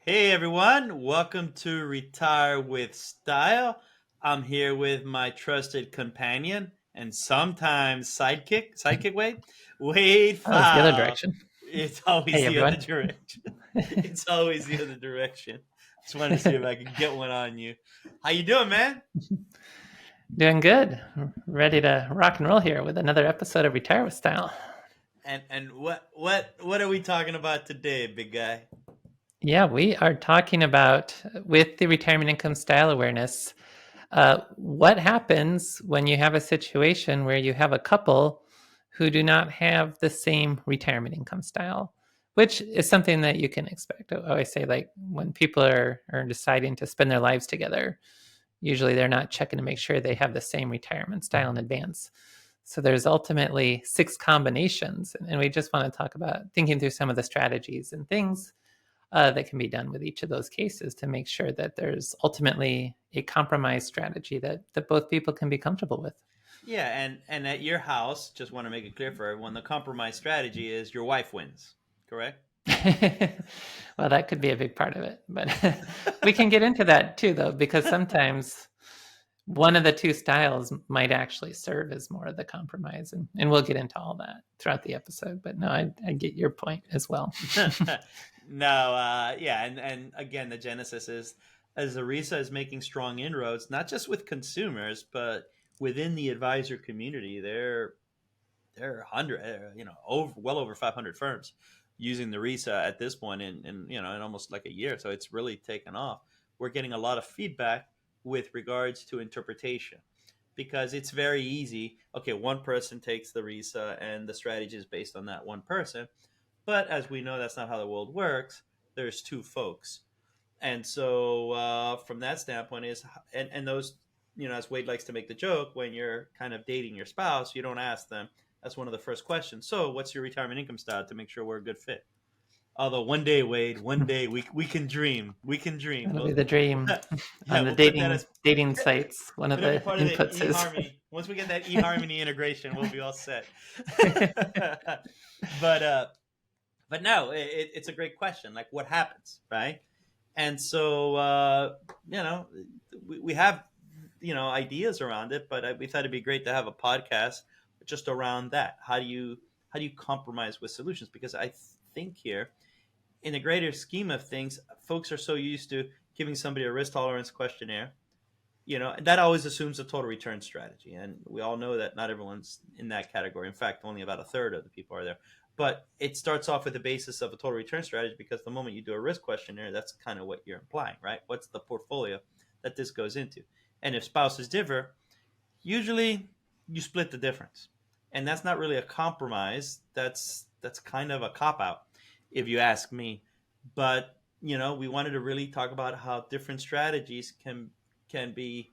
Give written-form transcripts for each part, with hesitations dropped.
Hey everyone, welcome to Retire with Style. I'm here with my trusted companion and sometimes sidekick Wade Oh, it's the other Fowl. direction. It's always Hey, the other everyone. direction. It's always the other direction. Just wanted to see if I could get one on you. How you doing, man? Doing good. Ready to rock and roll here with another episode of Retire with Style. And what are we talking about today, big guy? Yeah, we are talking about, with the retirement income style awareness, what happens when you have a situation where you have a couple who do not have the same retirement income style, which is something that you can expect. I always say, like, when people are deciding to spend their lives together, usually they're not checking to make sure they have the same retirement style in advance. So there's ultimately 6 combinations, and we just want to talk about thinking through some of the strategies and things that can be done with each of those cases to make sure that there's ultimately a compromise strategy that both people can be comfortable with. Yeah, and at your house, just want to make it clear for everyone, the compromise strategy is your wife wins, correct? Well, that could be a big part of it, but we can get into that too, though, because sometimes one of the two styles might actually serve as more of the compromise, and we'll get into all that throughout the episode. But no, I get your point as well. No, yeah, and again, the genesis is as RISA is making strong inroads, not just with consumers, but within the advisor community. There are hundred, well over 500 firms using the RISA at this point in almost like a year. So it's really taken off. We're getting a lot of feedback with regards to interpretation because it's very easy. Okay, one person takes the RISA and the strategy is based on that one person. But as we know, that's not how the world works. There's two folks. And so from that standpoint is, and those, as Wade likes to make the joke, when you're kind of dating your spouse, you don't ask them. That's one of the first questions. So what's your retirement income style to make sure we're a good fit? Although one day, Wade, one day we can dream. We can dream. That'll be the dream Yeah, on the we'll put that dating sites. One of it'll be the part of the inputs is eHarmony. Once we get that eHarmony integration, we'll be all set. but but no, it's a great question. Like, what happens, right? And so we have ideas around it, but we thought it'd be great to have a podcast just around that. How do you compromise with solutions? Because I think here, in the greater scheme of things, folks are so used to giving somebody a risk tolerance questionnaire. That always assumes a total return strategy, and we all know that not everyone's in that category. In fact, only about a third of the people are there. But it starts off with the basis of a total return strategy because the moment you do a risk questionnaire, that's kind of what you're implying, right? What's the portfolio that this goes into? And if spouses differ, usually you split the difference, and that's not really a compromise. That's kind of a cop out, if you ask me. But we wanted to really talk about how different strategies can be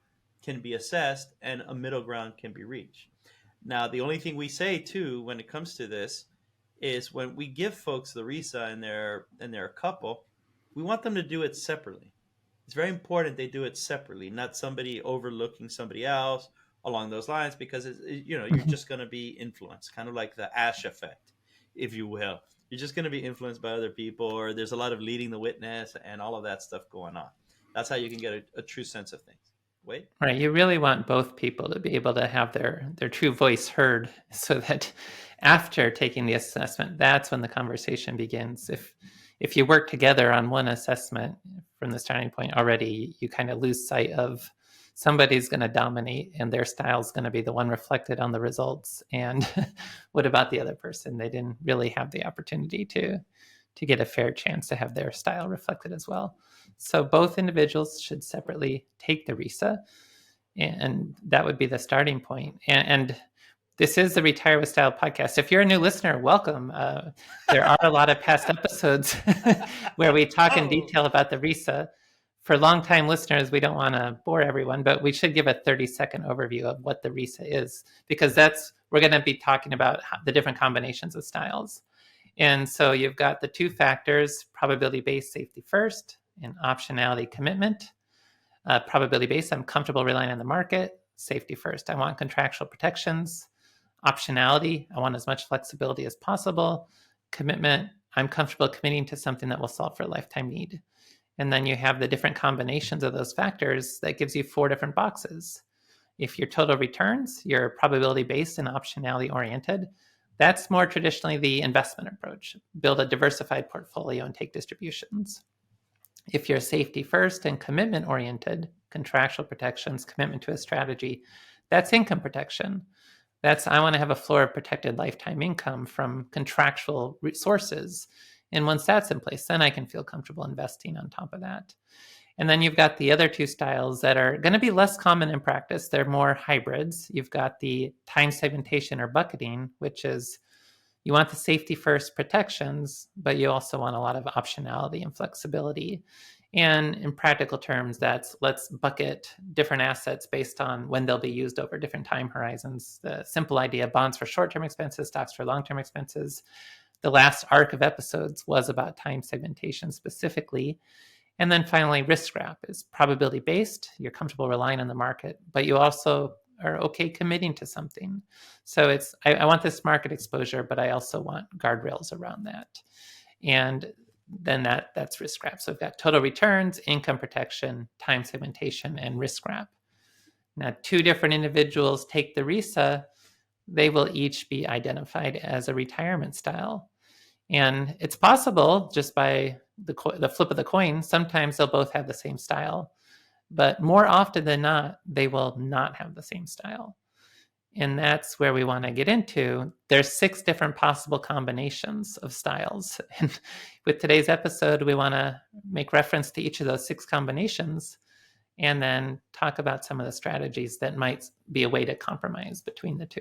assessed and a middle ground can be reached. Now, the only thing we say too when it comes to this is when we give folks the RISA and they're a couple, we want them to do it separately. It's very important they do it separately, not somebody overlooking somebody else along those lines, because you're just going to be influenced, kind of like the Ash effect, if you will. You're just going to be influenced by other people, or there's a lot of leading the witness and all of that stuff going on. That's how you can get a true sense of things. Wait. right. You really want both people to be able to have their true voice heard, so that after taking the assessment, that's when the conversation begins. If you work together on one assessment from the starting point already, you kind of lose sight of somebody's going to dominate and their style is going to be the one reflected on the results. And what about the other person? They didn't really have the opportunity to get a fair chance to have their style reflected as well. So both individuals should separately take the RISA, and that would be the starting point. And this is the Retire with Style podcast. If you're a new listener, welcome. There are a lot of past episodes where we talk in detail about the RISA. For longtime listeners, we don't want to bore everyone, but we should give a 30-second overview of what the RISA is, because we're going to be talking about the different combinations of styles. And so you've got the two factors: probability-based, safety first, and optionality commitment. Probability-based, I'm comfortable relying on the market. Safety first, I want contractual protections. Optionality, I want as much flexibility as possible. Commitment, I'm comfortable committing to something that will solve for a lifetime need. And then you have the different combinations of those factors that gives you 4 different boxes. If your total returns, you're probability based and optionality oriented. That's more traditionally the investment approach. Build a diversified portfolio and take distributions. If you're safety first and commitment oriented, contractual protections, commitment to a strategy, that's income protection. That's I want to have a floor of protected lifetime income from contractual sources. And once that's in place, then I can feel comfortable investing on top of that. And then you've got the other 2 styles that are going to be less common in practice. They're more hybrids. You've got the time segmentation or bucketing, which is you want the safety first protections, but you also want a lot of optionality and flexibility. And in practical terms, that's let's bucket different assets based on when they'll be used over different time horizons. The simple idea, bonds for short-term expenses, stocks for long-term expenses. The last arc of episodes was about time segmentation specifically. And then finally, risk wrap is probability based. You're comfortable relying on the market, but you also are okay committing to something. So it's I want this market exposure, but I also want guardrails around that. And then that's risk wrap. So we've got total returns, income protection, time segmentation, and risk wrap. Now, 2 different individuals take the RISA, they will each be identified as a retirement style. And it's possible just by the flip of the coin, sometimes they'll both have the same style, but more often than not, they will not have the same style. And that's where we want to get into. There's 6 different possible combinations of styles. And with today's episode, we want to make reference to each of those 6 combinations and then talk about some of the strategies that might be a way to compromise between the 2.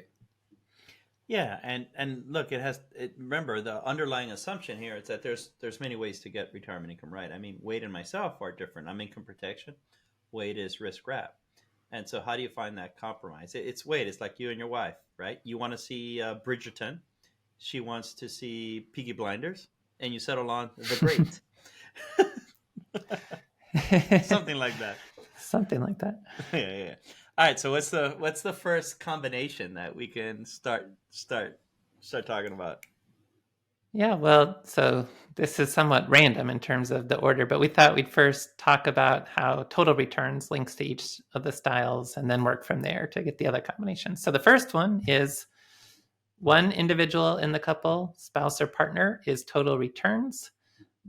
Yeah, and look, remember the underlying assumption here is that there's many ways to get retirement income, right? I mean, Wade and myself are different. I'm income protection. Wade is risk wrap. And so how do you find that compromise? It's Wade. It's like you and your wife, right? You want to see Bridgerton. She wants to see Peaky Blinders, and you settle on The Great. Something like that. Something like that. Yeah. All right. So what's the first combination that we can start talking about? Yeah, well, so this is somewhat random in terms of the order, but we thought we'd first talk about how total returns links to each of the styles and then work from there to get the other combinations. So the first one is one individual in the couple, spouse or partner, is total returns.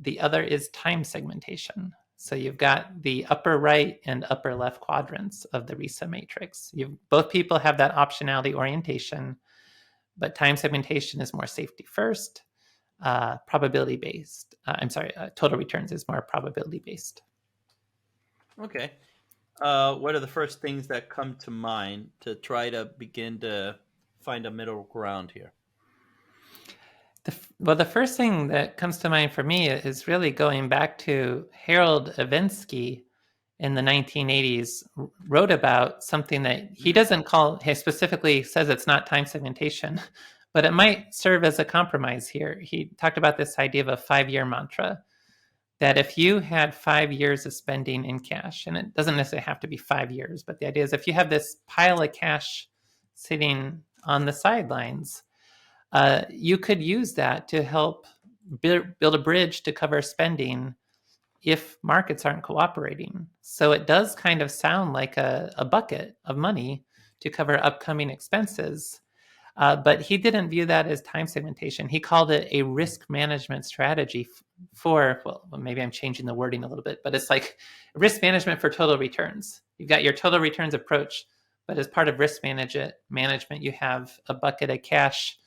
The other is time segmentation. So you've got the upper right and upper left quadrants of the RISA matrix. Both people have that optionality orientation, but time segmentation is more safety first. Probability based. Total returns is more probability based. Okay. What are the first things that come to mind to try to begin to find a middle ground here? The first thing that comes to mind for me is really going back to Harold Iwinski in the 1980s wrote about something that he doesn't call, he specifically says it's not time segmentation, but it might serve as a compromise here. He talked about this idea of a 5-year mantra, that if you had 5 years of spending in cash, and it doesn't necessarily have to be 5 years, but the idea is if you have this pile of cash sitting on the sidelines, you could use that to help build a bridge to cover spending if markets aren't cooperating. So it does kind of sound like a bucket of money to cover upcoming expenses. But he didn't view that as time segmentation. He called it a risk management strategy well, maybe I'm changing the wording a little bit, but it's like risk management for total returns. You've got your total returns approach, but as part of risk management, you have a bucket of cash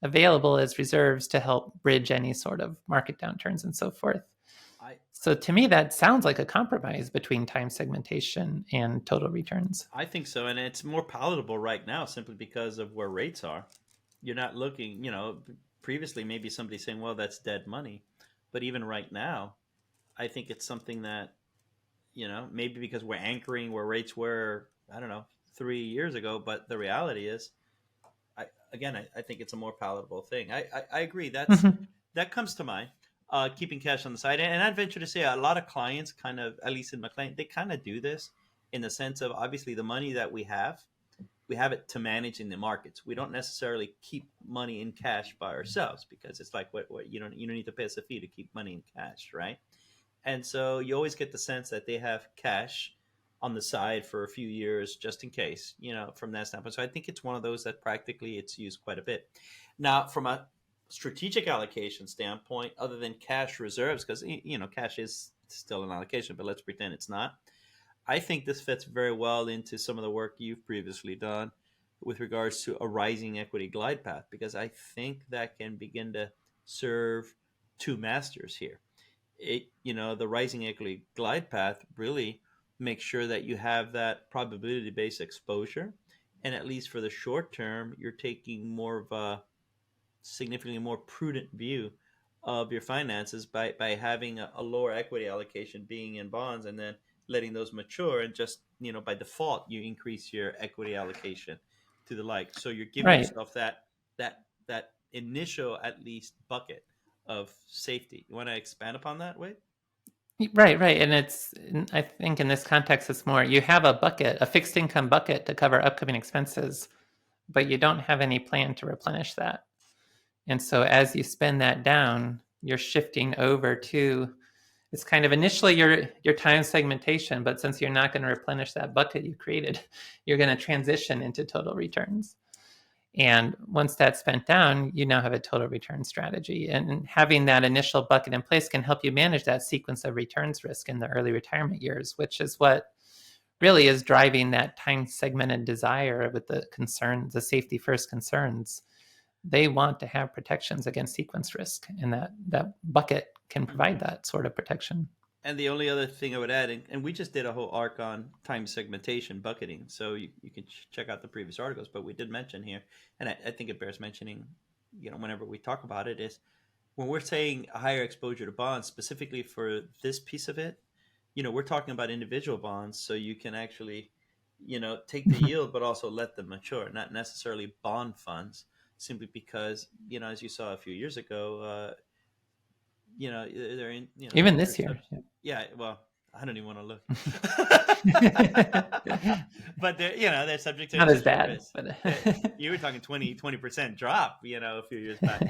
available as reserves to help bridge any sort of market downturns and so forth. So to me, that sounds like a compromise between time segmentation and total returns. I think so, and it's more palatable right now simply because of where rates are. You're not looking, previously maybe somebody saying, well, that's dead money. But even right now, I think it's something that, maybe because we're anchoring where rates were, I don't know, 3 years ago, but the reality is, I think it's a more palatable thing. I agree. That comes to mind. Keeping cash on the side. And I'd venture to say a lot of clients kind of, at least in my client, they kind of do this in the sense of obviously the money that we have it to manage in the markets. We don't necessarily keep money in cash by ourselves because it's like what you don't need to pay us a fee to keep money in cash, right? And so you always get the sense that they have cash on the side for a few years just in case, from that standpoint. So I think it's one of those that practically it's used quite a bit. Now, from a strategic allocation standpoint, other than cash reserves, because cash is still an allocation, but let's pretend it's not. I think this fits very well into some of the work you've previously done with regards to a rising equity glide path, because I think that can begin to serve two masters here. The rising equity glide path really makes sure that you have that probability based exposure. And at least for the short term, you're taking more of a significantly more prudent view of your finances by having a lower equity allocation being in bonds and then letting those mature, and just by default you increase your equity allocation to the like, so you're giving Right. yourself that initial at least bucket of safety. You want to expand upon that, Wade? Right, right. And I think in this context, it's more you have a bucket, a fixed income bucket to cover upcoming expenses, but you don't have any plan to replenish that. And so as you spend that down, you're shifting over to, it's kind of initially your time segmentation, but since you're not going to replenish that bucket you created, you're going to transition into total returns. And once that's spent down, you now have a total return strategy. And having that initial bucket in place can help you manage that sequence of returns risk in the early retirement years, which is what really is driving that time segmented desire with the concerns, the safety first concerns. They want to have protections against sequence risk, and that bucket can provide that sort of protection. And the only other thing I would add, and we just did a whole arc on time segmentation bucketing, so you can check out the previous articles, but we did mention here, and I think it bears mentioning, whenever we talk about it, is when we're saying a higher exposure to bonds, specifically for this piece of it, we're talking about individual bonds, so you can actually, take the yield, but also let them mature, not necessarily bond funds, simply because, as you saw a few years ago, they're in, Even this year. yeah, well, I don't even want to look. But they're subject to Not as interest rate bad, risk. but You were talking 20% drop, a few years back.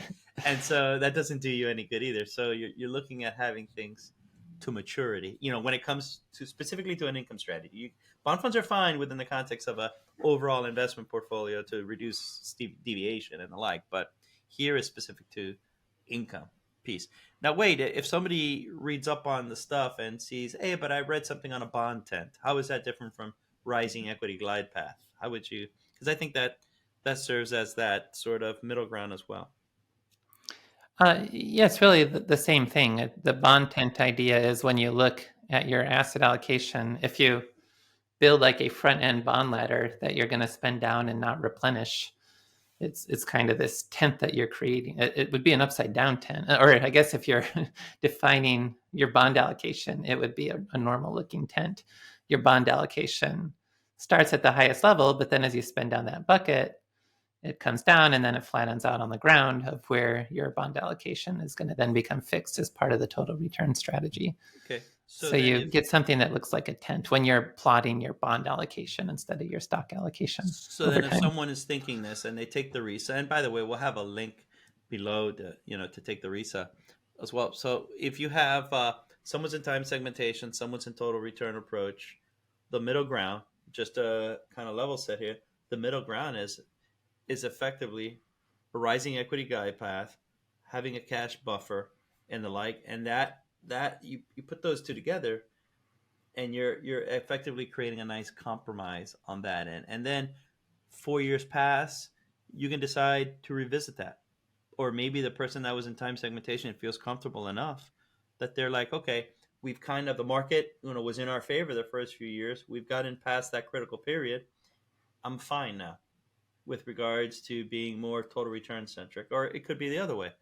And so that doesn't do you any good either. So you're looking at having things to maturity. When it comes to specifically to an income strategy, bond funds are fine within the context of a overall investment portfolio to reduce deviation and the like. But here is specific to income piece. Now, wait, if somebody reads up on the stuff and sees, hey, but I read something on a bond tent, how is that different from rising equity glide path? How would you? Because I think that serves as that sort of middle ground as well. Yeah, it's really the same thing. The bond tent idea is when you look at your asset allocation, if you build like a front end bond ladder that you're going to spend down and not replenish, it's kind of this tent that you're creating. It would be an upside down tent, or I guess if you're defining your bond allocation, it would be a normal looking tent. Your bond allocation starts at the highest level, but then as you spend down that bucket, it comes down and then it flattens out on the ground of where your bond allocation is going to then become fixed as part of the total return strategy. Okay. So you get something that looks like a tent when you're plotting your bond allocation instead of your stock allocation. So then if someone is thinking this and they take the RISA, and by the way, we'll have a link below to take the RISA as well. So if you have someone's in time segmentation, someone's in total return approach, the middle ground, just a kind of level set here, the middle ground is effectively a rising equity glide path, having a cash buffer and the like, and that you put those two together, and you're effectively creating a nice compromise on that end. And then 4 years pass, you can decide to revisit that, or maybe the person that was in time segmentation feels comfortable enough that they're like, okay, we've kind of, the market was in our favor the first few years, we've gotten past that critical period, I'm fine now with regards to being more total return centric. Or it could be the other way,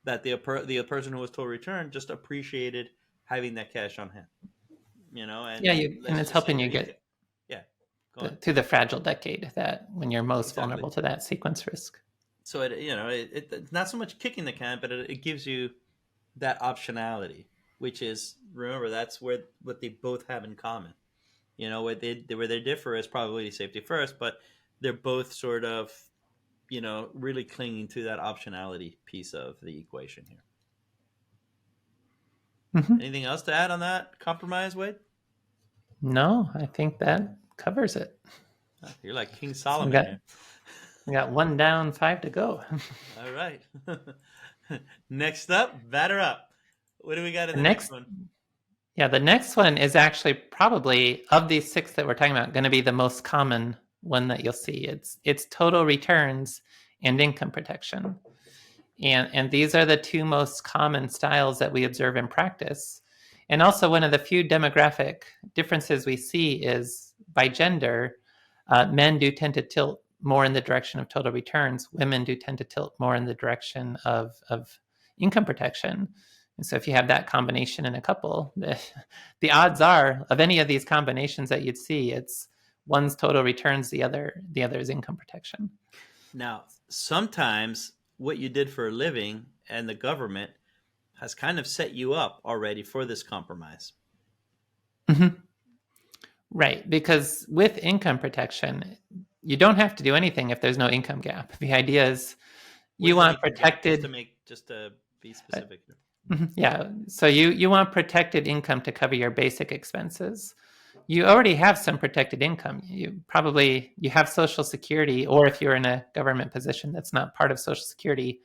that the person who was total return just appreciated having that cash on hand, and yeah, let's it's just say helping you that get yeah, go on. to the fragile decade, that when you're most Exactly. vulnerable to that sequence risk. So it's not so much kicking the can, but it gives you that optionality, which is, remember, that's what they both have in common. Where they differ is probability safety first, but they're both sort of, really clinging to that optionality piece of the equation here. Mhm. Anything else to add on that compromise, Wade? No, I think that covers it. You're like King So Solomon here. we got one down, five to go. All right. Next up, batter up. What do we got in The the next next, one? yeah, the next one is actually probably of these six that we're talking about going to be the most common one that you'll see. It's total returns and income protection. And these are the two most common styles that we observe in practice. And also, one of the few demographic differences we see is by gender, men do tend to tilt more in the direction of total returns. Women do tend to tilt more in the direction of income protection. And so, if you have that combination in a couple, the odds are of any of these combinations that you'd see, it's one's total returns, the other is income protection. Now, sometimes what you did for a living and the government has kind of set you up already for this compromise. Mm-hmm. Right, because with income protection, you don't have to do anything if there's no income gap. The idea is What you is an want income gap? protected, Just to be uh, specific here. yeah. So you want protected income to cover your basic expenses. You already have some protected income. You have Social Security, or if you're in a government position that's not part of Social Security,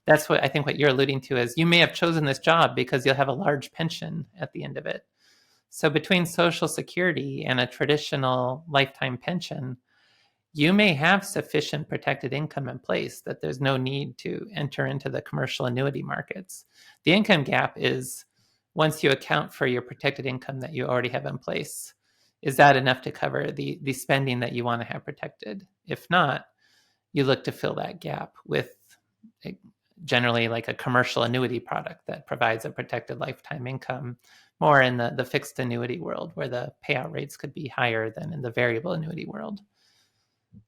that's what I think what you're alluding to is you may have chosen this job because you'll have a large pension at the end of it. So between Social Security and a traditional lifetime pension, you may have sufficient protected income in place that there's no need to enter into the commercial annuity markets. The income gap is once you account for your protected income that you already have in place. Is that enough to cover the spending that you want to have protected? If not, you look to fill that gap with generally like a commercial annuity product that provides a protected lifetime income, more in the fixed annuity world where the payout rates could be higher than in the variable annuity world.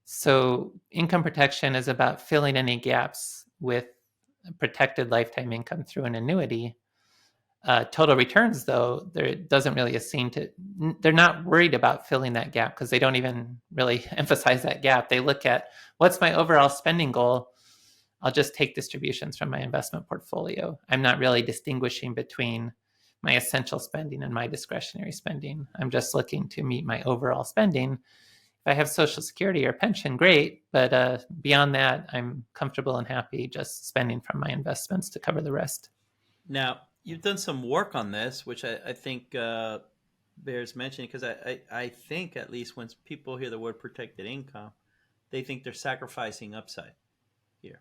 So income protection is about filling any gaps with protected lifetime income through an annuity. Total returns, though, there doesn't really seem to, they're not worried about filling that gap because they don't even really emphasize that gap. They look at what's my overall spending goal. I'll just take distributions from my investment portfolio. I'm not really distinguishing between my essential spending and my discretionary spending. I'm just looking to meet my overall spending. If I have Social Security or pension, great. But beyond that, I'm comfortable and happy just spending from my investments to cover the rest. Now, you've done some work on this, which I think bears mentioning because I think at least when people hear the word protected income, they think they're sacrificing upside here.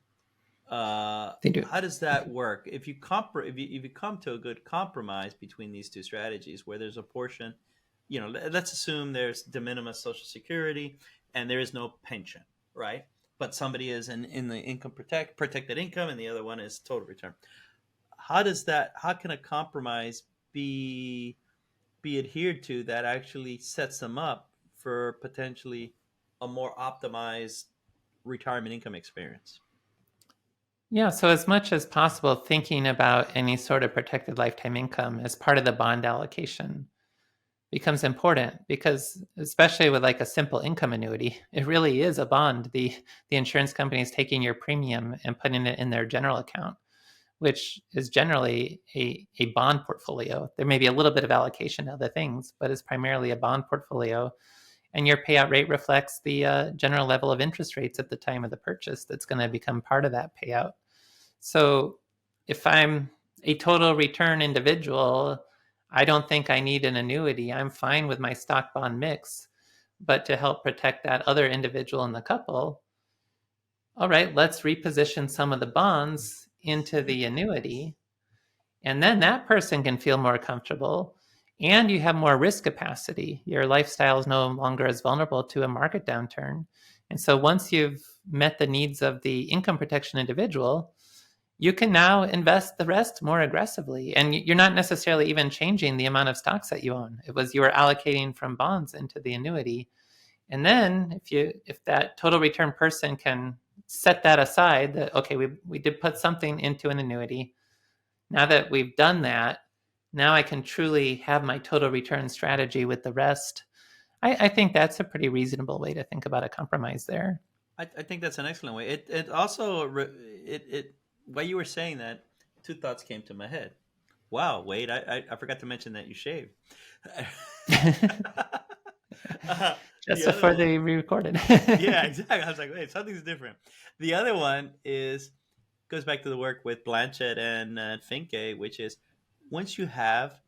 They do. How does that work? If you come to a good compromise between these two strategies, where there's a portion, let's assume there's de minimis Social Security and there is no pension, right? But somebody is in the protected income, and the other one is total return. How can a compromise be adhered to that actually sets them up for potentially a more optimized retirement income experience? Yeah, so as much as possible, thinking about any sort of protected lifetime income as part of the bond allocation becomes important because, especially with like a simple income annuity, it really is a bond. The insurance company is taking your premium and putting it in their general account, which is generally a bond portfolio. There may be a little bit of allocation to other things, but it's primarily a bond portfolio. And your payout rate reflects the general level of interest rates at the time of the purchase that's going to become part of that payout. So if I'm a total return individual, I don't think I need an annuity. I'm fine with my stock bond mix. But to help protect that other individual in the couple, all right, let's reposition some of the bonds into the annuity. And then that person can feel more comfortable and you have more risk capacity. Your lifestyle is no longer as vulnerable to a market downturn. And so once you've met the needs of the income protection individual, you can now invest the rest more aggressively. And you're not necessarily even changing the amount of stocks that you own. It was you were allocating from bonds into the annuity. And then if that total return person can set that aside, that okay, we did put something into an annuity. Now that we've done that, now I can truly have my total return strategy with the rest. I think that's a pretty reasonable way to think about a compromise there. I think that's an excellent way. It also it while you were saying that, two thoughts came to my head. Wow, Wade, I forgot to mention that you shave. Just The other before one, they re-recorded. yeah, exactly. I was like, wait, something's different. The other one is goes back to the work with Blanchett and Finke, which is once you have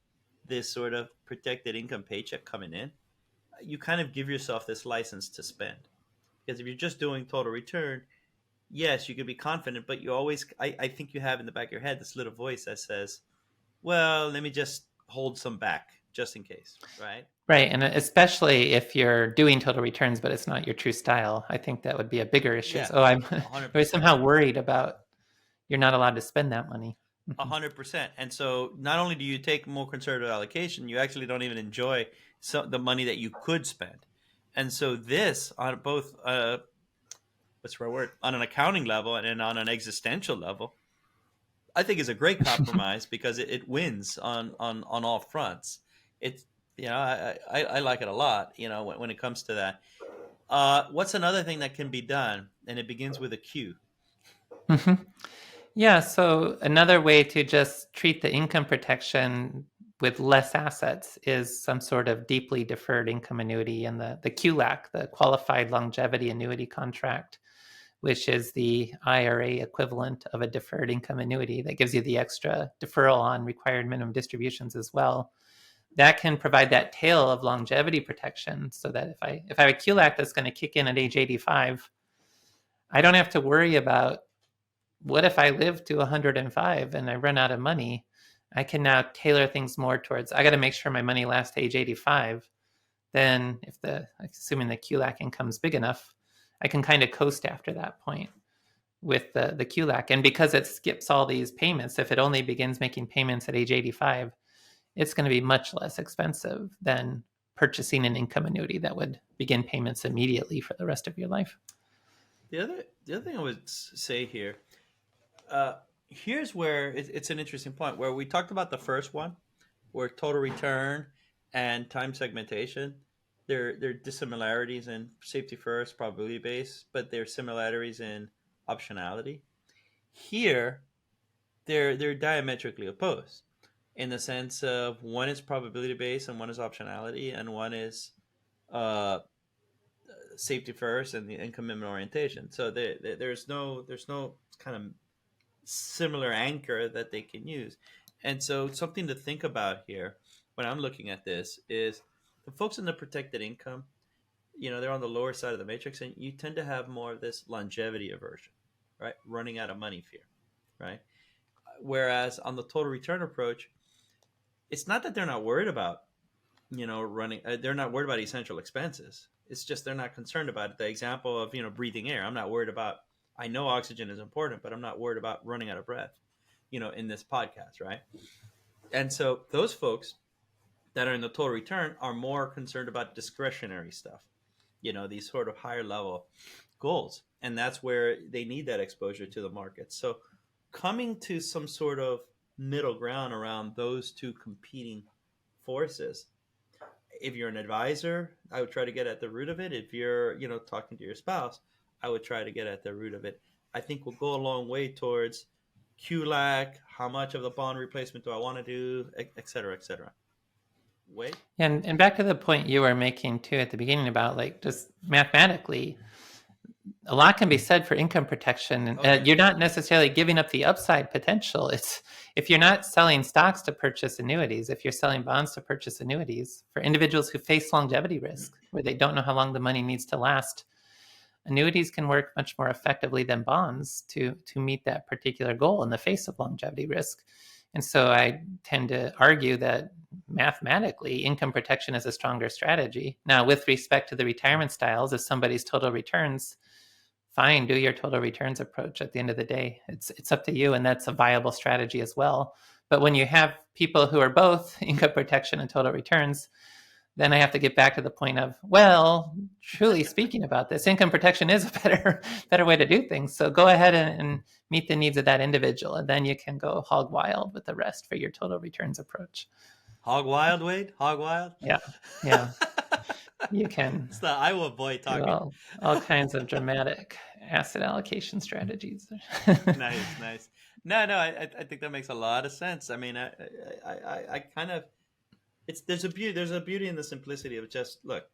this sort of protected income paycheck coming in, you kind of give yourself this license to spend. Because if you're just doing total return, yes, you can be confident, but you always, I think you have in the back of your head this little voice that says, well, let me just hold some back just in case, right? Right, and especially if you're doing total returns, but it's not your true style, I think that would be a bigger issue. Yeah, Is, oh, I'm always 100%. somehow worried about you're not allowed to spend that money. 100%. And so not only do you take more conservative allocation, you actually don't even enjoy the money that you could spend. And so this on both, what's the right word, on an accounting level and on an existential level, I think is a great compromise because it wins on all fronts. It's, I like it a lot, when it comes to that. What's another thing that can be done? And it begins with a Q. Mhm. Yeah, so another way to just treat the income protection with less assets is some sort of deeply deferred income annuity and the QLAC, the Qualified Longevity Annuity Contract, which is the IRA equivalent of a deferred income annuity that gives you the extra deferral on required minimum distributions as well. That can provide that tail of longevity protection so that if I have a QLAC that's going to kick in at age 85, I don't have to worry about what if I live to 105 and I run out of money. I can now tailor things more towards I got to make sure my money lasts to age 85. Then if assuming the QLAC income's big enough, I can kind of coast after that point with the QLAC. And because it skips all these payments, if it only begins making payments at age 85, it's going to be much less expensive than purchasing an income annuity that would begin payments immediately for the rest of your life. The other thing I would say here, here's where it's an interesting point where we talked about the first one, where total return and time segmentation, there are dissimilarities in safety first, probability based, but there are similarities in optionality. Here, they're diametrically opposed in the sense of one is probability based and one is optionality, and one is uh, safety first and the commitment orientation. So there's no kind of similar anchor that they can use. And so something to think about here when I'm looking at this is the folks in the protected income, they're on the lower side of the matrix, and you tend to have more of this longevity aversion, right? Running out of money fear, right? Whereas on the total return approach, it's not that they're not worried about, running, they're not worried about essential expenses. It's just they're not concerned about it. The example of, breathing air. I'm not worried about, I know oxygen is important, but I'm not worried about running out of breath, in this podcast, right? And so those folks that are in the total return are more concerned about discretionary stuff, these sort of higher level goals. And that's where they need that exposure to the market. So coming to some sort of middle ground around those two competing forces. If you're an advisor, I would try to get at the root of it. If you're, talking to your spouse, I would try to get at the root of it. I think we'll go a long way towards QLAC, how much of the bond replacement do I want to do, et cetera, et cetera. Wait. And back to the point you were making too at the beginning about like just mathematically, a lot can be said for income protection. Okay. You're not necessarily giving up the upside potential. It's if you're not selling stocks to purchase annuities, if you're selling bonds to purchase annuities for individuals who face longevity risk, where they don't know how long the money needs to last, annuities can work much more effectively than bonds to meet that particular goal in the face of longevity risk. And so I tend to argue that mathematically, income protection is a stronger strategy. Now, with respect to the retirement styles, if somebody's total returns, fine, do your total returns approach at the end of the day. It's up to you, and that's a viable strategy as well. But when you have people who are both income protection and total returns, then I have to get back to the point of, well, truly speaking about this, income protection is a better way to do things. So go ahead and meet the needs of that individual, and then you can go hog wild with the rest for your total returns approach. Hog wild, Wade? Hog wild? Yeah, yeah. You can It's the Iowa boy do talking. all kinds of dramatic asset allocation strategies. Nice, nice. No, no, I think that makes a lot of sense. I mean, I kind of it's there's a beauty in the simplicity of just look,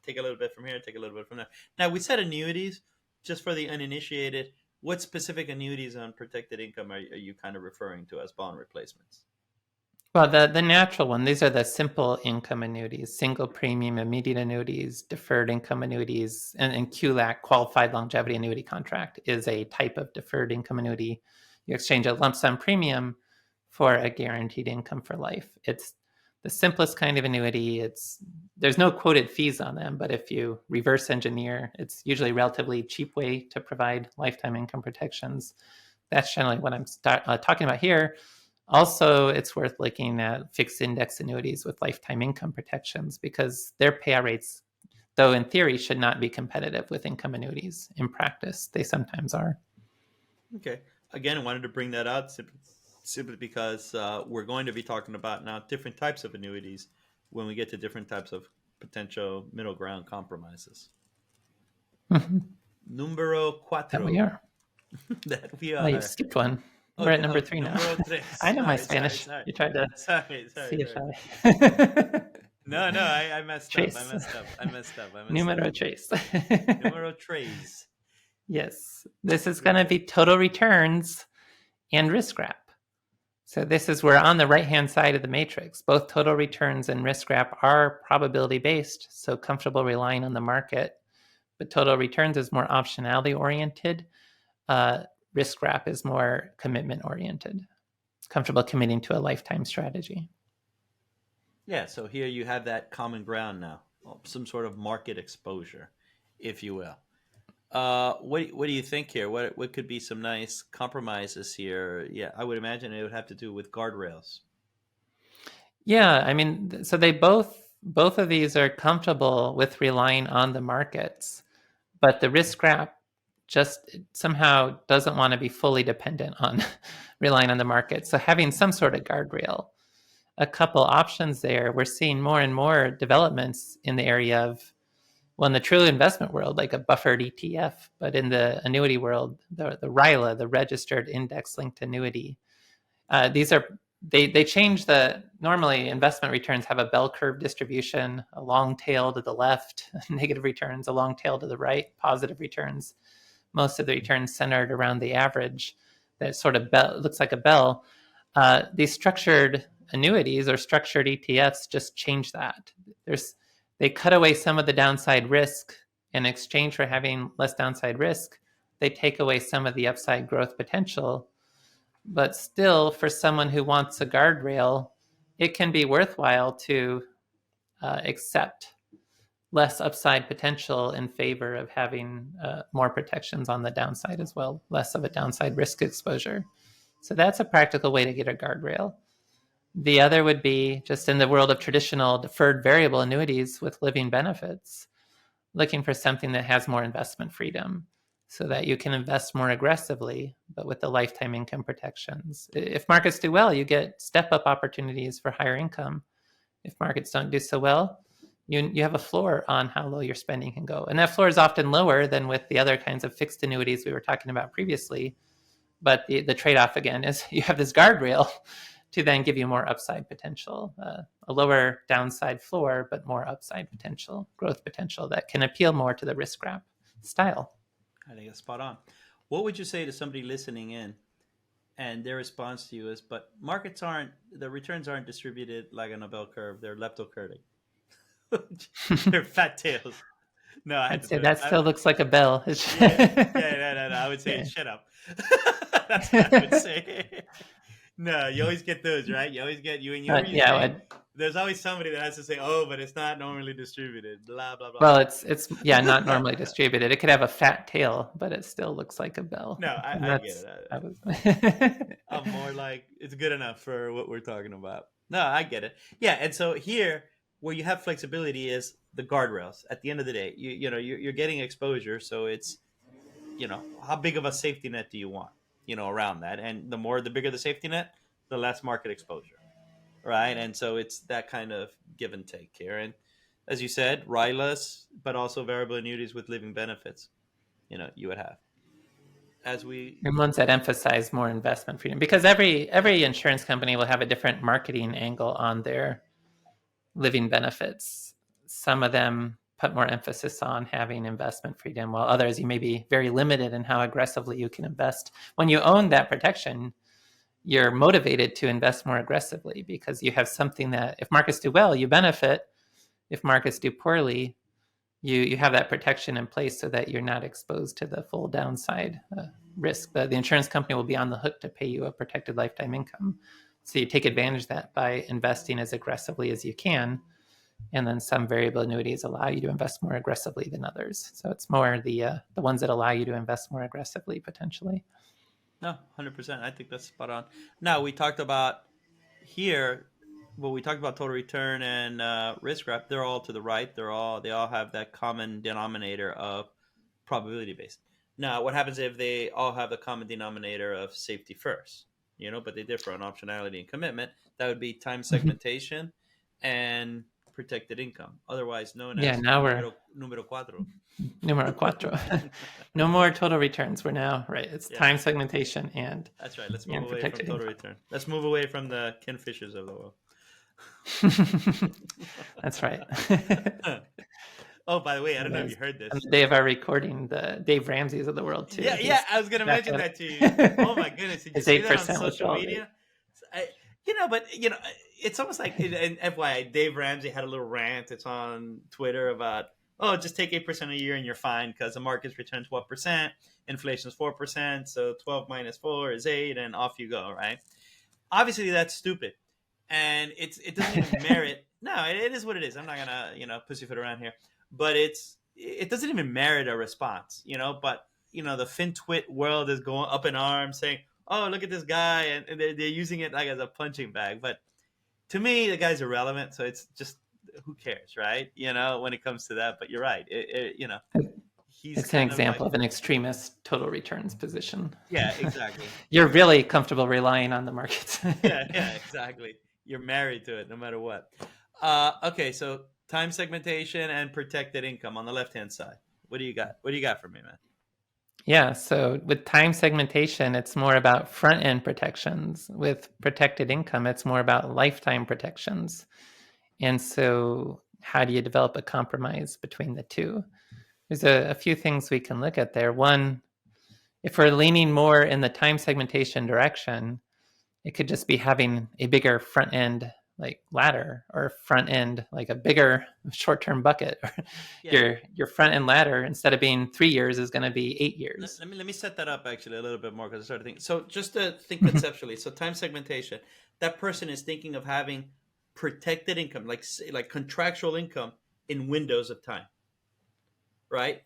take a little bit from here, take a little bit from there. Now we said annuities, just for the uninitiated. What specific annuities on protected income are you kind of referring to as bond replacements? Well, the natural one, these are the simple income annuities, single premium immediate annuities, deferred income annuities, and QLAC, qualified longevity annuity contract, is a type of deferred income annuity. You exchange a lump sum premium for a guaranteed income for life. It's the simplest kind of annuity. There's no quoted fees on them, but if you reverse engineer, it's usually a relatively cheap way to provide lifetime income protections. That's generally what I'm talking about here. Also, it's worth looking at fixed index annuities with lifetime income protections because their payout rates, though in theory, should not be competitive with income annuities. In practice, they sometimes are. Okay. Again, I wanted to bring that out simply because we're going to be talking about now different types of annuities when we get to different types of potential middle ground compromises. Numero That we cuatro. are. That we Oh, you are. skipped one. We're at Okay. number Oh, three now. numero tres. I know my Sorry, sorry, Spanish. sorry. You tried to Sorry, see sorry, if sorry. I. No, no, I messed up. I Trace. messed up. I messed up. I messed up. Numero trace. Numero tres. Yes. This is going to Okay. be total returns and risk wrap. So this is where on the right-hand side of the matrix, both total returns and risk wrap are probability-based, so comfortable relying on the market. But total returns is more optionality-oriented. Uh, Risk wrap is more commitment-oriented, comfortable committing to a lifetime strategy. Yeah, so here you have that common ground now, some sort of market exposure, if you will. What do you think here? What could be some nice compromises here? Yeah, I would imagine it would have to do with guardrails. Yeah, I mean, so they both of these are comfortable with relying on the markets, but the risk wrap just somehow doesn't want to be fully dependent on relying on the market. So having some sort of guardrail, a couple options there. We're seeing more and more developments in the area of, well, in the true investment world, like a buffered ETF, but in the annuity world, the RILA, the registered index linked annuity. These are they change the normally investment returns have a bell curve distribution, a long tail to the left, negative returns, a long tail to the right, positive returns. Most of the returns centered around the average that sort of looks like a bell. These structured annuities or structured ETFs just change that. They cut away some of the downside risk in exchange for having less downside risk. They take away some of the upside growth potential, but still, for someone who wants a guardrail, it can be worthwhile to accept less upside potential in favor of having more protections on the downside as well, less of a downside risk exposure. So that's a practical way to get a guardrail. The other would be just in the world of traditional deferred variable annuities with living benefits, looking for something that has more investment freedom so that you can invest more aggressively, but with the lifetime income protections. If markets do well, you get step up opportunities for higher income. If markets don't do so well, you have a floor on how low your spending can go. And that floor is often lower than with the other kinds of fixed annuities we were talking about previously. But the trade off again is you have this guardrail to then give you more upside potential, a lower downside floor, but more upside potential, growth potential that can appeal more to the risk wrap style. I think it's spot on. What would you say to somebody listening in and their response to you is, but the returns aren't distributed like on a bell curve, they're leptocurtic. They're fat tails. No, I had I'd to say do it. that still looks like a bell. Yeah, yeah, no, no, no. I would say Yeah. shut up. That's what I would say. No, you always get those, right? You always get whenever you say Yeah, there's always somebody that has to say, "Oh, but it's not normally distributed." Blah blah blah well, blah. it's yeah, not normally distributed. It could have a fat tail, but it still looks like a bell. No, And I get that's it. that was I'm more like it's good enough for what we're talking about. No, I get it. Yeah, and so here where you have flexibility is the guardrails. At the end of the day, you're getting exposure, so it's how big of a safety net do you want around that, and the bigger the safety net, the less market exposure, right? And so it's that kind of give and take here. And as you said, RILAs, but also variable annuities with living benefits. You would have as we. And ones that emphasize more investment freedom, because Yeah. every insurance company will have a different marketing angle on their living benefits. Some of them put more emphasis on having investment freedom, while others you may be very limited in how aggressively you can invest. When you own that protection, you're motivated to invest more aggressively because you have something that if markets do well, you benefit. If markets do poorly, you have that protection in place so that you're not exposed to the full downside risk. The insurance company will be on the hook to pay you a protected lifetime income. So you take advantage of that by investing as aggressively as you can. And then some variable annuities allow you to invest more aggressively than others. So it's more the ones that allow you to invest more aggressively potentially. No, 100%. I think that's spot on. Now we talked about here, well, we talked about total return and risk wrap. They're all to the right. They all have that common denominator of probability based. Now, what happens if they all have the common denominator of safety first? But they differ on optionality and commitment. That would be time Mm-hmm. segmentation and protected income, otherwise known Yeah, as now we're numero cuatro. numero cuatro. No more total returns. We're now right. It's Yeah, time segmentation that's right. Let's move and away from protected total income. return. Let's move away from the Kinfishers of the world. That's right. Oh, by the way, I don't And know if as you heard on this. the day of our recording, the Dave Ramsey's of the world too. Yeah, yeah, He's I was gonna back mention at that to you. Oh my it. goodness, did you His see that on 8% social withdrawal rate. media? But it's almost like, and FYI, Dave Ramsey had a little rant. It's on Twitter about, oh, just take 8% a year and you're fine because the market's returned 12%, inflation's 4%, so 12 minus 4 is 8, and off you go, right? Obviously, that's stupid, and it doesn't even merit. No, it is what it is. I'm not gonna pussyfoot around here, but it doesn't even merit a response, But the FinTwit world is going up in arms, saying, "Oh, look at this guy," and they're using it like as a punching bag. But to me, the guy's irrelevant, so it's just who cares, right? When it comes to that. But you're right. He's It's an kind of like, example of an extremist total returns position. yeah, exactly. You're really comfortable relying on the markets. Yeah, exactly. You're married to it no matter what. Okay, so time segmentation and protected income on the left hand side. What do you got? What do you got for me, man? Yeah, so with time segmentation, it's more about front end protections. With protected income, it's more about lifetime protections. And so, how do you develop a compromise between the two? There's a few things we can look at there. One, if we're leaning more in the time segmentation direction, it could just be having a bigger front end like ladder, or front end like a bigger short-term bucket. Yeah. Your front end ladder, instead of being 3 years, is going to be 8 years. Let me set that up actually a little bit more because I started thinking. So just to think conceptually, so time segmentation, that person is thinking of having protected income, like contractual income in windows of time, right?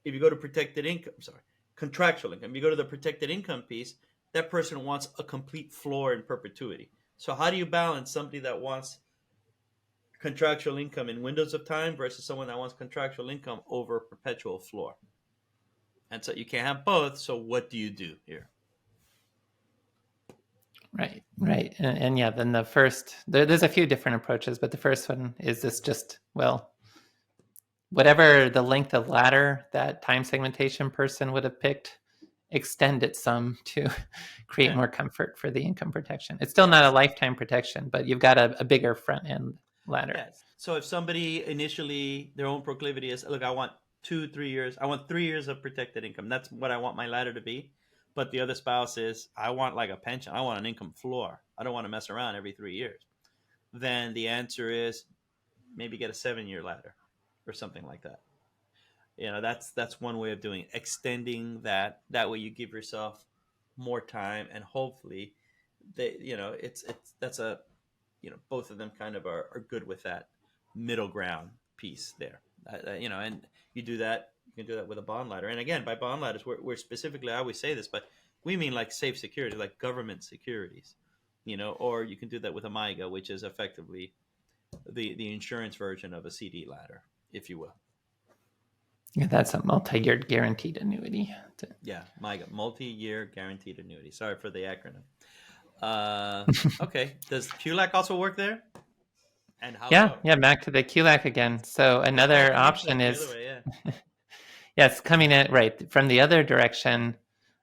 If you go to protected income, sorry, contractual income, you go to the protected income piece, that person wants a complete floor in perpetuity. So how do you balance somebody that wants contractual income in windows of time versus someone that wants contractual income over perpetual floor? And so you can't have both. So what do you do here? Right. And yeah, then the first, there's a few different approaches, but the first one is this just, well, whatever the length of ladder that time segmentation person would have picked, extend it some to create Yeah. more comfort for the income protection. It's still not a lifetime protection, but you've got a bigger front end ladder. Yes. So if somebody initially their own proclivity is, look, I want 2-3 years, I want 3 years of protected income. That's what I want my ladder to be. But the other spouse is, I want like a pension. I want an income floor. I don't want to mess around every 3 years. Then the answer is maybe get a 7-year ladder or something like that. That's one way of doing it. Extending that way you give yourself more time, and hopefully it's that's a both of them kind of are good with that middle ground piece there. And you do that. You can do that with a bond ladder. And again, by bond ladders, we're specifically, I always say this, but we mean like safe security, like government securities. Or you can do that with a MIGA, which is effectively the insurance version of a CD ladder, if you will. Yeah, that's a multi-year guaranteed annuity. Yeah, MIGA, multi-year guaranteed annuity. Sorry for the acronym. Okay, does QLAC also work there? And how Yeah, so? yeah, back to the QLAC again. So Oh, another the option HLAC the other is, way, yeah. yeah, it's coming in right from the other direction.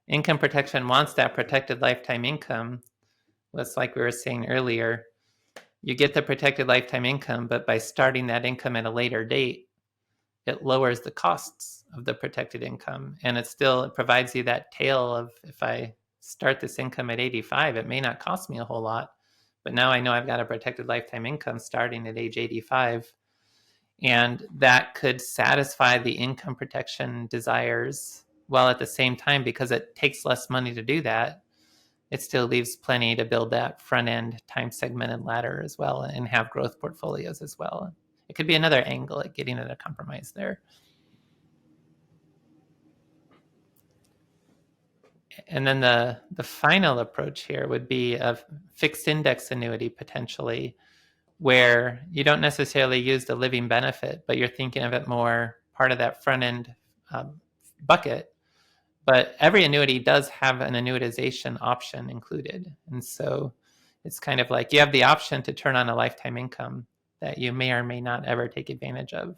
Income protection wants that protected lifetime income. Was like we were saying earlier, you get the protected lifetime income, but by starting that income at a later date, it lowers the costs of the protected income. And it provides you that tail of, if I start this income at 85, it may not cost me a whole lot, but now I know I've got a protected lifetime income starting at age 85. And that could satisfy the income protection desires, while at the same time, because it takes less money to do that, it still leaves plenty to build that front end time segmented ladder as well and have growth portfolios as well. It could be another angle at getting at a compromise there. And then the final approach here would be a fixed index annuity potentially, where you don't necessarily use the living benefit, but you're thinking of it more part of that front end um, bucket. But every annuity does have an annuitization option included. And so it's kind of like you have the option to turn on a lifetime income that you may or may not ever take advantage of.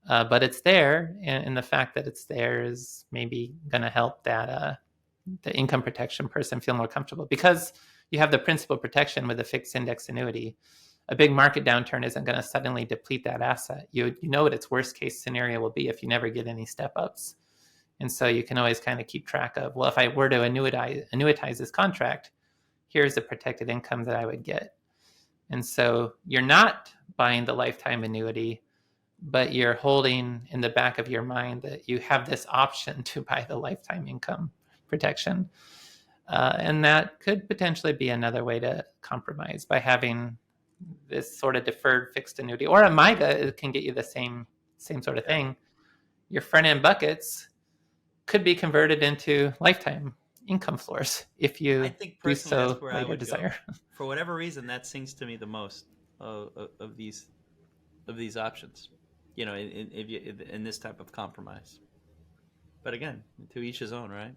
But it's there, and the fact that it's there is maybe going to help that the income protection person feel more comfortable, because you have the principal protection with a fixed index annuity. A big market downturn isn't going to suddenly deplete that asset. You know what its worst case scenario will be if you never get any step ups. And so you can always kind of keep track of, well, if I were to annuitize this contract, here's the protected income that I would get. And so you're not buying the lifetime annuity, but you're holding in the back of your mind that you have this option to buy the lifetime income protection. And that could potentially be another way to compromise by having this sort of deferred fixed annuity, or a MIGA. It can get you the same sort of Yeah. thing. Your front end buckets could be converted into lifetime income floors if I you think do personally that's so where I later would go. desire. For whatever reason, that sings to me the most of these options. You know, if you in this type of compromise. But again, to each his own, right?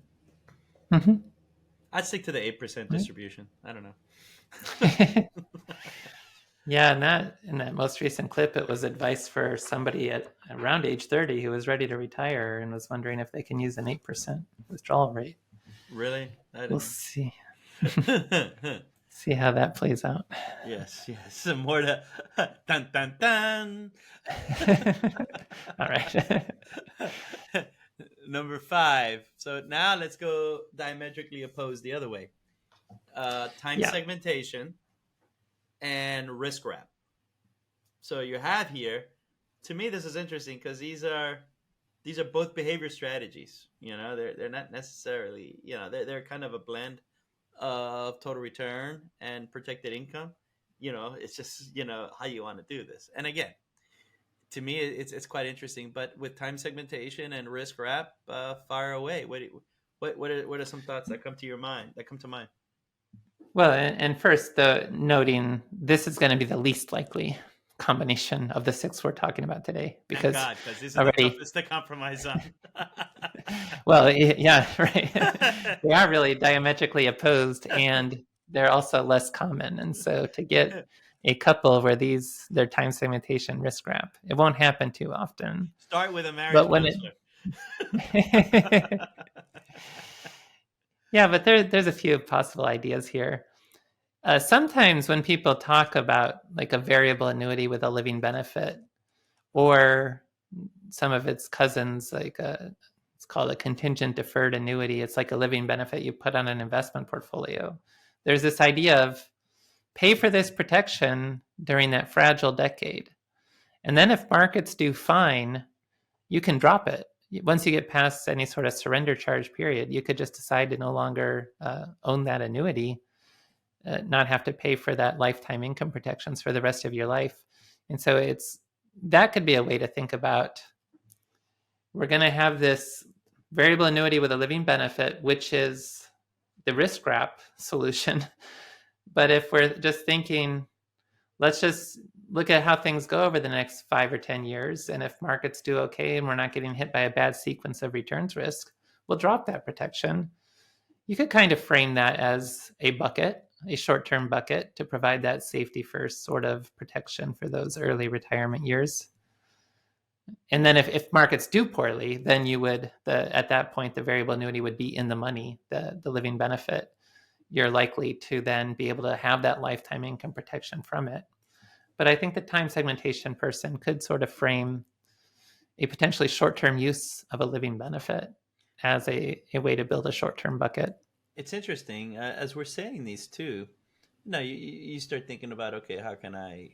Mm-hmm. I'd stick to the 8% Right. distribution. I don't know. Yeah, in that most recent clip, it was advice for somebody at around age 30 who was ready to retire and was wondering if they can use an 8% withdrawal rate. Really? I We'll didn't. see. See how that plays out. Yes, yes. Some more to dun dun dun. All right. Number 5. So now let's go diametrically opposed the other way. Time Yeah. segmentation and risk wrap. So you have here, to me, this is interesting because these are both behavior strategies. You know, they're not necessarily, they're kind of a blend of total return and protected income. It's just how you want to do this. And again, to me, it's quite interesting. But with time segmentation and risk wrap, fire away. What are some thoughts that come to your mind? That come to mind? Well, and first, the noting this is going to be the least likely combination of the six we're talking about today, Thank because God, because these are the already, toughest to compromise on. well, yeah, right. They are really diametrically opposed, and they're also less common. And so to get a couple where their time segmentation risk wrap, it won't happen too often. Start with a But marriage when counselor. it, yeah, but there's a few possible ideas here. Sometimes when people talk about like a variable annuity with a living benefit, or some of its cousins, it's called a contingent deferred annuity. It's like a living benefit you put on an investment portfolio. There's this idea of pay for this protection during that fragile decade. And then if markets do fine, you can drop it. Once you get past any sort of surrender charge period, you could just decide to no longer own that annuity, not have to pay for that lifetime income protections for the rest of your life. And so that could be a way to think about, we're going to have this variable annuity with a living benefit, which is the risk wrap solution. But if we're just thinking, let's just look at how things go over the next 5 or 10 years, and if markets do okay and we're not getting hit by a bad sequence of returns risk, we'll drop that protection. You could kind of frame that as a bucket. a short-term bucket to provide that safety first sort of protection for those early retirement years. And then if markets do poorly, then you would at that point the variable annuity would be in the money, the living benefit. You're likely to then be able to have that lifetime income protection from it. But I think the time segmentation person could sort of frame a potentially short-term use of a living benefit as a way to build a short-term bucket. It's interesting as we're saying these too. No, you start thinking about, okay, how can I,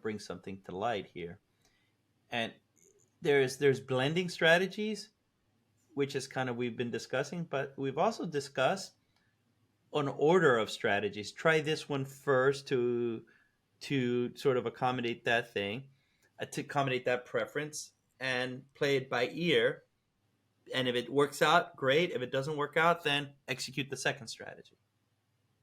bring something to light here? And there's blending strategies, which is kind of we've been discussing, but we've also discussed an order of strategies. Try this one first to sort of accommodate that thing, to accommodate that preference, and play it by ear. And if it works out, great. If it doesn't work out, then execute the second strategy.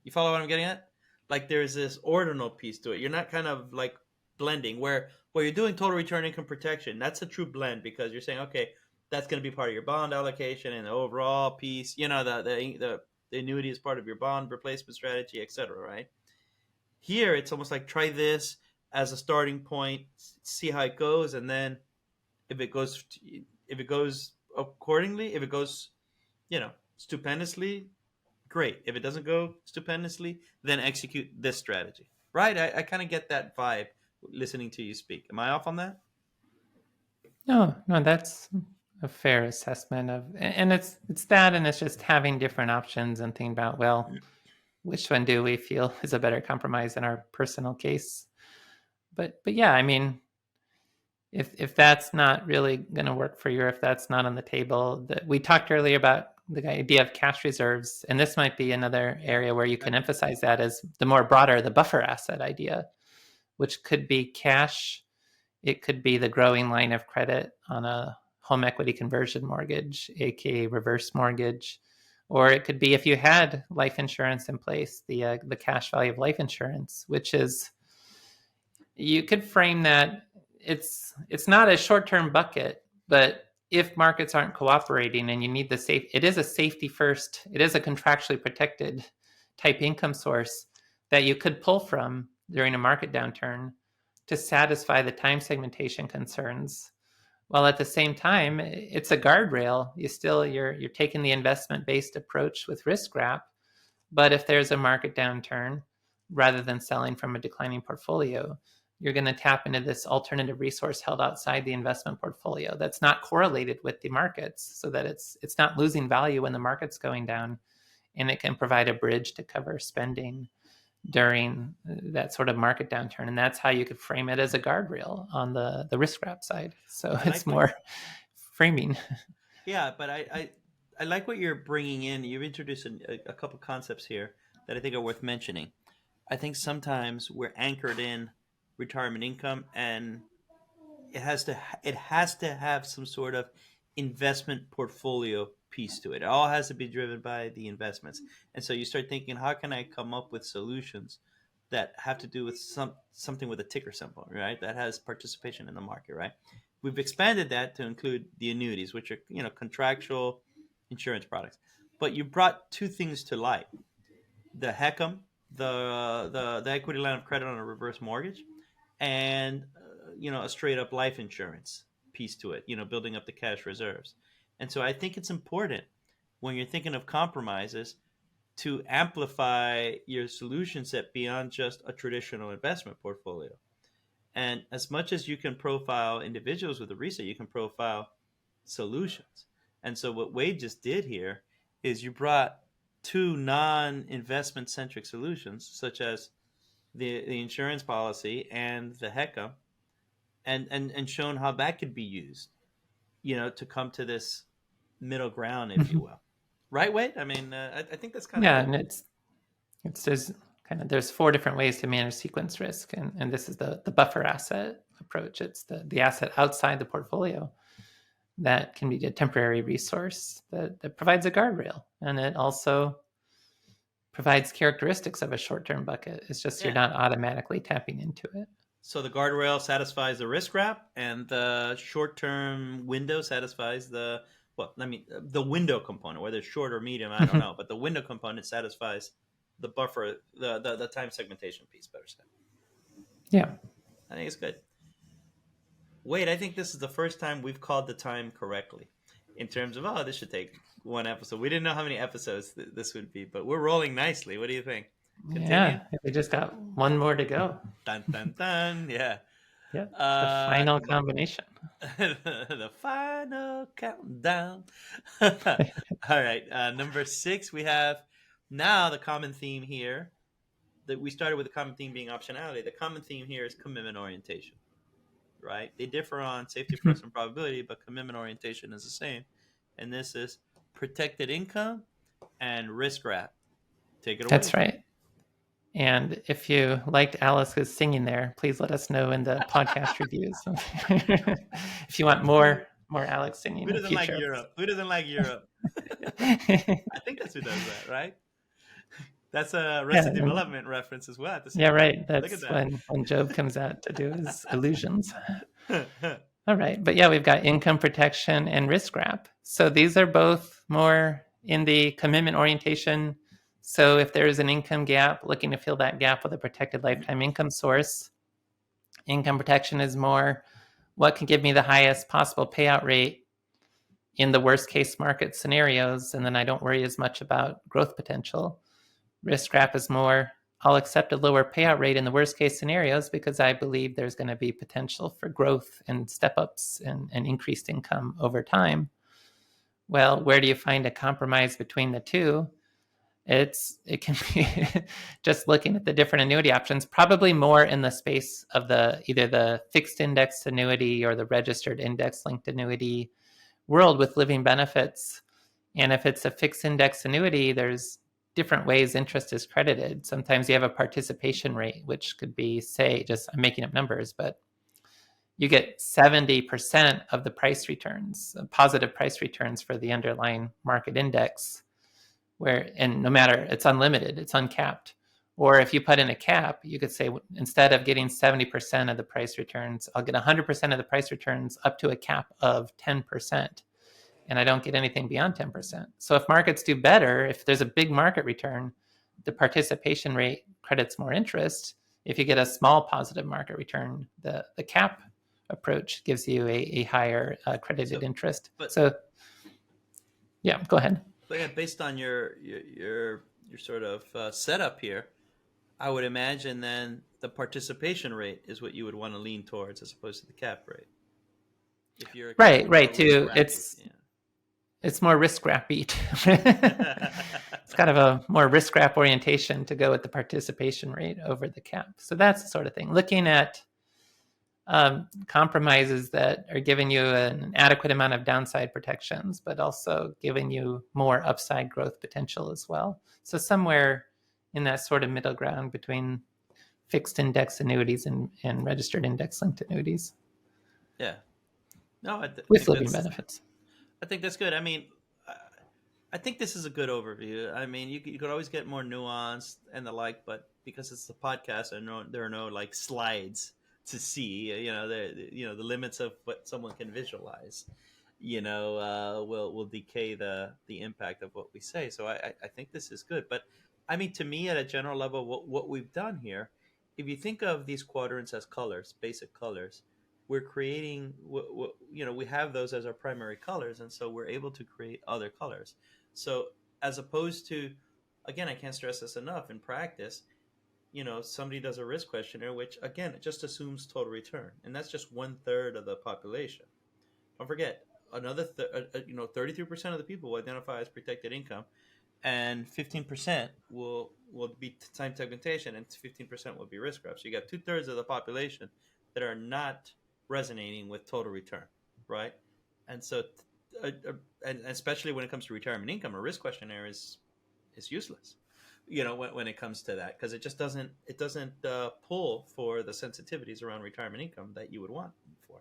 You follow what I'm getting at? Like there's this ordinal piece to it. You're not kind of like blending where you're doing total return income protection. That's a true blend because you're saying, okay, that's going to be part of your bond allocation and the overall piece. The annuity is part of your bond replacement strategy, etc. Right? Here, it's almost like try this as a starting point, see how it goes, and then if it goes accordingly, if it goes, stupendously, great. If it doesn't go stupendously, then execute this strategy. Right? I kind of get that vibe listening to you speak. Am I off on that? No, that's a fair assessment of, and it's that, and it's just having different options and thinking about, well, which one do we feel is a better compromise in our personal case? But yeah, I mean, if that's not really going to work for you, or if that's not on the table, we talked earlier about the idea of cash reserves, and this might be another area where you can emphasize that as the more broader, the buffer asset idea, which could be cash. It could be the growing line of credit on a home equity conversion mortgage, aka reverse mortgage, or it could be if you had life insurance in place, the cash value of life insurance, which is, you could frame that it's not a short-term bucket, but if markets aren't cooperating and you need it is a safety first, it is a contractually protected type income source that you could pull from during a market downturn to satisfy the time segmentation concerns, while at the same time it's a guardrail. You're taking the investment based approach with risk wrap, but if there's a market downturn, rather than selling from a declining portfolio, you're going to tap into this alternative resource held outside the investment portfolio that's not correlated with the markets, so that it's not losing value when the market's going down, and it can provide a bridge to cover spending during that sort of market downturn. And that's how you could frame it as a guardrail on the risk wrap side. So it's more framing. Yeah, but I like what you're bringing in. You've introduced a couple concepts here that I think are worth mentioning. I think sometimes we're anchored in retirement income, and it has to have some sort of investment portfolio piece to it. It all has to be driven by the investments. And so you start thinking, how can I come up with solutions that have to do with something with a ticker symbol, right? That has participation in the market, right? We've expanded that to include the annuities, which are contractual insurance products. But you brought two things to light: the HECM, the equity line of credit on a reverse mortgage, and a straight up life insurance piece to it. Building up the cash reserves. And so I think it's important when you're thinking of compromises to amplify your solution set beyond just a traditional investment portfolio. And as much as you can profile individuals with a RISA, you can profile solutions. And so what Wade just did here is you brought two non-investment centric solutions, such as the insurance policy and the HECA, and shown how that could be used, to come to this middle ground, if you will. Right, Wade? I mean, I think that's kind of Yeah, it. and there's four different ways to manage sequence risk, and this is the buffer asset approach. It's the asset outside the portfolio that can be a temporary resource that provides a guardrail, and it also provides characteristics of a short-term bucket. It's just you're not automatically tapping into it. So the guardrail satisfies the risk wrap, and the short-term window satisfies the window component, whether it's short or medium, I don't know, but the window component satisfies the buffer, the time segmentation piece, better said. Yeah. I think it's good. Wait, I think this is the first time we've called the time correctly in terms of, oh, this should take one episode. We didn't know how many episodes this would be, but we're rolling nicely. What do you think? Continue? Yeah. We just got one more to go. Dun, dun, dun. Yeah. Yeah. The final combination. The final countdown. All right. Number 6, we have now the common theme here. That we started with the common theme being optionality. The common theme here is commitment orientation, right? They differ on safety first and probability, but commitment orientation is the same. And this is protected income and risk wrap. Take it away. That's right. And if you liked Alice's singing there, please let us know in the podcast reviews. If you want more Alex singing. Who doesn't like Europe? Who doesn't like Europe? I think that's who does that, right? That's a Arrested Development reference as well. Yeah, right. That's that. when Job comes out to do his illusions. All right. But yeah, we've got income protection and risk wrap. So these are both more in the commitment orientation. So if there is an income gap, looking to fill that gap with a protected lifetime income source. Income protection is more what can give me the highest possible payout rate in the worst case market scenarios, and then I don't worry as much about growth potential. Risk wrap is more, I'll accept a lower payout rate in the worst case scenarios because I believe there's going to be potential for growth and step ups and increased income over time. Well, where do you find a compromise between the two? It can be just looking at the different annuity options, probably more in the space of either the fixed index annuity or the registered index linked annuity world with living benefits. And if it's a fixed index annuity, there's different ways interest is credited. Sometimes you have a participation rate, which could be, say, just I'm making up numbers, but you get 70% of the price returns, positive price returns for the underlying market index, and no matter, it's unlimited, it's uncapped. Or if you put in a cap, you could say, instead of getting 70% of the price returns, I'll get 100% of the price returns up to a cap of 10%. And I don't get anything beyond 10%. So if markets do better, if there's a big market return, the participation rate credits more interest. If you get a small positive market return, the cap approach gives you a higher credited interest. So, yeah, go ahead. But yeah, based on your sort of setup here, I would imagine then the participation rate is what you would want to lean towards as opposed to the cap rate. If you're right. Too, it's more risk wrap-y. It's kind of a more risk wrap orientation to go with the participation rate over the cap. So that's the sort of thing. Looking at compromises that are giving you an adequate amount of downside protections, but also giving you more upside growth potential as well. So somewhere in that sort of middle ground between fixed index annuities and registered index linked annuities. Yeah. No, with living benefits. I think that's good. I mean, I think this is a good overview. I mean, you could always get more nuanced and the like, but because it's a podcast, there are no like slides to see. The limits of what someone can visualize. Will decay the impact of what we say. So I think this is good. But I mean, to me, at a general level, what we've done here, if you think of these quadrants as colors, basic colors, we're creating, we have those as our primary colors, and so we're able to create other colors. So as opposed to, again, I can't stress this enough, in practice, somebody does a risk questionnaire, which, again, it just assumes total return, and that's just 1/3 of the population. Don't forget, another 33% of the people will identify as protected income, and 15% will be time segmentation, and 15% will be risk wrap. So you got 2/3 of the population that are not resonating with total return, right? And so, and especially when it comes to retirement income, a risk questionnaire is useless, when it comes to that, because it just doesn't pull for the sensitivities around retirement income that you would want for.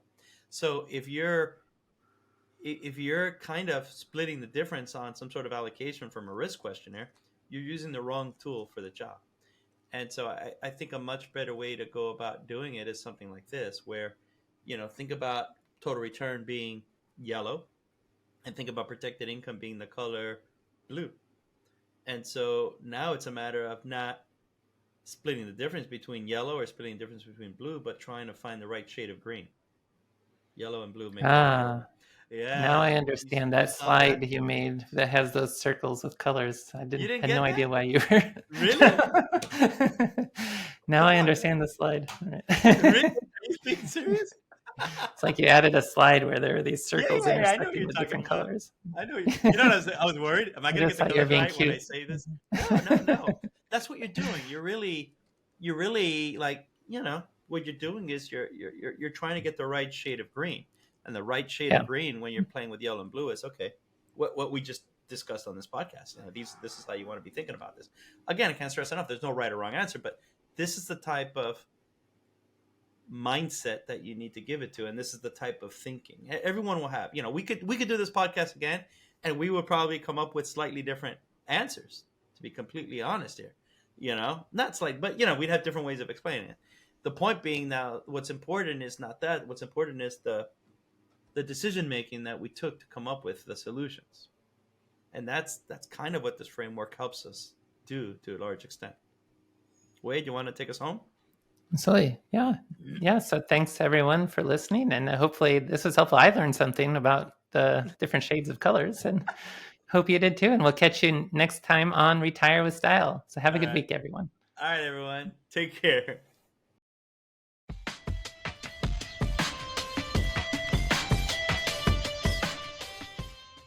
So if you're kind of splitting the difference on some sort of allocation from a risk questionnaire, you're using the wrong tool for the job. And so I think a much better way to go about doing it is something like this, where, think about total return being yellow and think about protected income being the color blue. And so now it's a matter of not splitting the difference between yellow or splitting the difference between blue, but trying to find the right shade of green. Yellow and blue make one color. Ah, now Yeah, I you, understand you that saw that? slide you made that has those circles with colors. I You didn't didn't had no get idea that? why you were. Really? Now Come I on, man. understand the slide. Really? Are you being serious? It's like you added a slide where there are these Yeah, circles yeah, yeah. I know what intersecting you're with talking different about. colors. I know. You know what I was worried. Am I I gonna get just the thought you were colors being right when I cute. say this? No, no, no. That's what you're doing. You're really like, what you're doing is you're trying to get the right shade of green, and the right shade of Yeah. green when you're playing with yellow and blue is okay. What we just discussed on this podcast. This is how you want to be thinking about this. Again, I can't stress enough. There's no right or wrong answer, but this is the type of mindset that you need to give it to, and this is the type of thinking everyone will have. We could do this podcast again, and we would probably come up with slightly different answers, to be completely honest here. Not slight, but we'd have different ways of explaining it. The point being, now what's important is not that. What's important is the decision making that we took to come up with the solutions, and that's kind of what this framework helps us do to a large extent. Wade, you want to take us home? Absolutely. Yeah. Yeah. So thanks everyone for listening. And hopefully this was helpful. I learned something about the different shades of colors and hope you did too. And we'll catch you next time on Retire with Style. So have All a good right. week, everyone. All right, everyone. Take care.